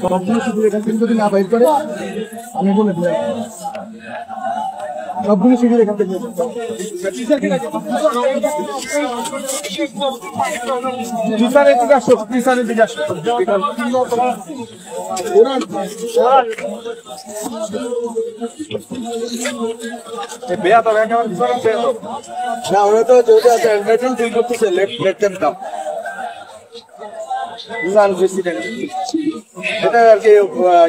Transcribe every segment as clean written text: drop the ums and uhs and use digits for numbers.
সবগুলো শিবির এখান থেকে যদি না বাইর করে আমি বলে দিই সবগুলো শিবির এখান থেকে না ওরা তো তৈরি করতেছে এটা আর কি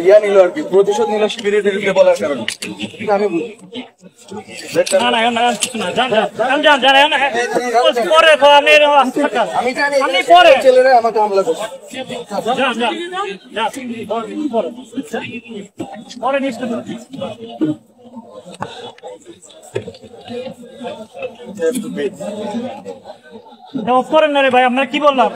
ইয়া নিল আর কি প্রতিশোধ নিল শিবিরের বিরুদ্ধে বলার কারণে আমি ছেলেরা আমাকে হামলা করছে অফ করেন না রে ভাই, আপনার কি বললাম?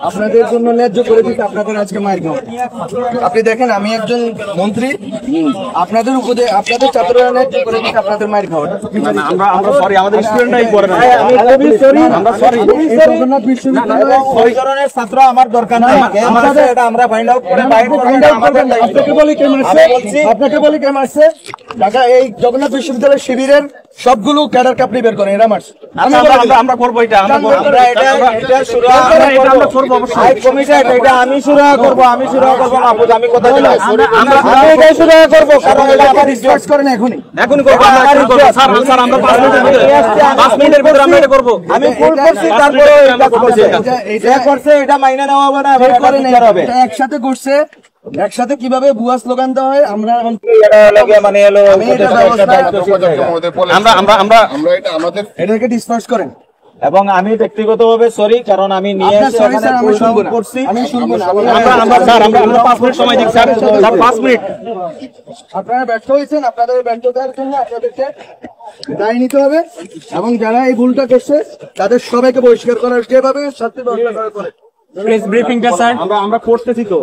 আপনাদের জন্য ন্যায্য করে দিতে আপনাদের আজকে মায়ের খাওয়া। আপনি দেখেন আমি একজন মন্ত্রী, আপনাদের উপদে আপনাদের ছাত্ররা ন্যায্য করে দিতে আপনাদের মায়ের খাওয়া। আমরা সরি, আমাদের স্টুডেন্টরাই করে না। আমরা সরি, জগন্নাথ বিশ্ববিদ্যালয়ের ছাত্র আমার দরকার নাই। এটা আমরা ফাইন্ড আউট করে আপনাকে বলি কে মারছে। ঢাকা এই জগন্নাথ বিশ্ববিদ্যালয়ের শিবিরের সবগুলো ক্যাডার কাপড়ি বের করেন, এরা মারছে। আমরা করবো এটা, আমি শুরু করবো মাহফুজ, আমি কথা দিলাম এটাই শুরু করবো, কারণ এটা আপনি ডিসকাস করেন এখনই করবো। স্যার আমরা 5 মিনিটের ভিতরে আমরা এটা করবো। আমি ভুল করছি, তারপরে এটা করছে, এটা মাইনে নেওয়া হবে না, এটা একসাথে করছে। একসাথে কিভাবে ভুয়া স্লোগান দেওয়া হয় আমরা মানে এটাকে ডিসপার্স করেন। এবং আমি ব্যক্তিগতভাবে সরি, কারণ আমি নিয়ে করছি। আমি শুনবো না। আমরা 5 মিনিট সময় দিচ্ছি স্যার, 5 মিনিট। আপনারা ব্যর্থ হয়েছেন, আপনাদের ব্যর্থতার জন্য আপনাদেরকে দায় নিতে হবে এবং যারা এই ভুলটা করছে তাদের সবাইকে বহিষ্কার করার যেভাবে শাস্তি ব্যবস্থা করে। প্লিজ ব্রিফিংটা স্যার আমরা করতেছি তো।